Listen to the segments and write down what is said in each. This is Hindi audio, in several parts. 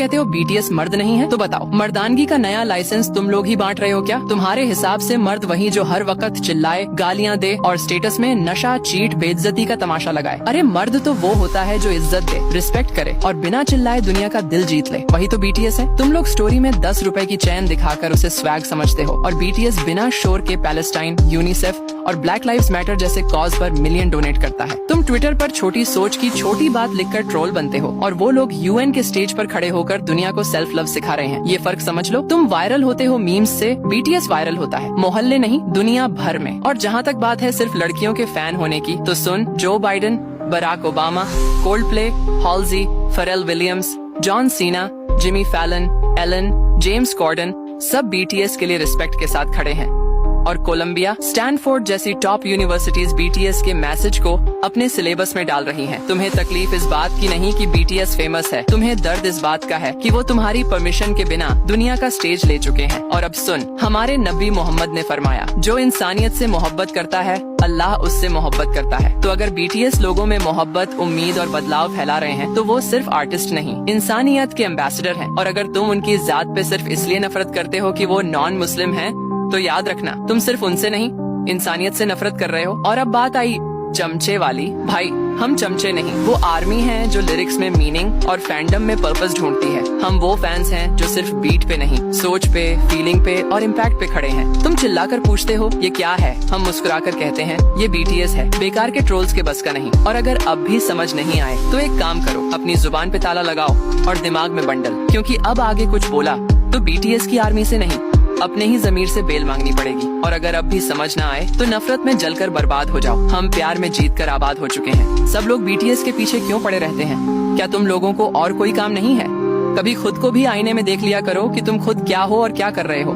कहते हो बीटीएस मर्द नहीं है, तो बताओ मर्दानगी का नया लाइसेंस तुम लोग ही बांट रहे हो क्या? तुम्हारे हिसाब से मर्द वही जो हर वक्त चिल्लाए, गालियाँ दे और स्टेटस में नशा, चीट, बेइज्जती का तमाशा लगाए। अरे मर्द तो वो होता है जो इज्जत दे, रिस्पेक्ट करे और बिना चिल्लाए दुनिया का दिल जीत ले, वही तो बीटीएस है। तुम लोग स्टोरी में 10 रुपए की चैन दिखाकर उसे स्वैग समझते हो और बीटीएस बिना शोर के पैलेस्टाइन, यूनिसेफ और ब्लैक लाइव्स मैटर जैसे कॉज पर मिलियन डोनेट करता है। तुम ट्विटर पर छोटी सोच की छोटी बात लिखकर ट्रोल बनते हो और वो लोग यूएन के स्टेज पर खड़े होकर दुनिया को सेल्फ लव सिखा रहे हैं। ये फर्क समझ लो। तुम वायरल होते हो मीम्स से, बीटीएस वायरल होता है मोहल्ले नहीं दुनिया भर में। और जहाँ तक बात है सिर्फ लड़कियों के फैन होने की, तो सुन, Joe Biden, Barack Obama, Coldplay, Halsey, Pharrell Williams, John Cena, Jimmy Fallon, Ellen, James Corden सब बीटीएस के लिए रिस्पेक्ट के साथ खड़े हैं। और कोलंबिया, स्टैनफोर्ड जैसी टॉप यूनिवर्सिटीज बीटीएस के मैसेज को अपने सिलेबस में डाल रही हैं। तुम्हें तकलीफ इस बात की नहीं कि बीटीएस फेमस है, तुम्हें दर्द इस बात का है कि वो तुम्हारी परमिशन के बिना दुनिया का स्टेज ले चुके हैं। और अब सुन, हमारे नबी मोहम्मद ने फरमाया, जो इंसानियत से मोहब्बत करता है अल्लाह उससे मोहब्बत करता है। तो अगर बीटीएस लोगों में मोहब्बत, उम्मीद और बदलाव फैला रहे हैं तो वो सिर्फ आर्टिस्ट नहीं, इंसानियत के एम्बेसडर हैं। और अगर तुम उनकी जात पे सिर्फ इसलिए नफरत करते हो कि वो नॉन मुस्लिम हैं, तो याद रखना तुम सिर्फ उनसे नहीं इंसानियत से नफरत कर रहे हो। और अब बात आई चमचे वाली। भाई हम चमचे नहीं, वो आर्मी हैं जो लिरिक्स में मीनिंग और फैंडम में पर्पस ढूंढती है। हम वो फैंस हैं जो सिर्फ बीट पे नहीं, सोच पे, फीलिंग पे और इम्पैक्ट पे खड़े हैं। तुम चिल्लाकर पूछते हो ये क्या है, हम मुस्कुराकर कहते हैं ये बीटीएस है, बेकार के ट्रोल्स के बस का नहीं। और अगर अब भी समझ नहीं आए तो एक काम करो, अपनी जुबान पे ताला लगाओ और दिमाग में बंडल, क्योंकि अब आगे कुछ बोला तो बीटीएस की आर्मी से नहीं, अपने ही जमीर से बेल मांगनी पड़ेगी। और अगर अब भी समझ ना आए तो नफरत में जलकर बर्बाद हो जाओ। हम प्यार में जीत कर आबाद हो चुके हैं। सब लोग बीटीएस के पीछे क्यों पड़े रहते हैं? क्या तुम लोगों को और कोई काम नहीं है? कभी खुद को भी आईने में देख लिया करो कि तुम खुद क्या हो और क्या कर रहे हो।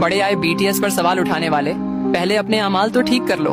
बड़े आए बीटीएस पर सवाल उठाने वाले, पहले अपने अमाल तो ठीक कर लो।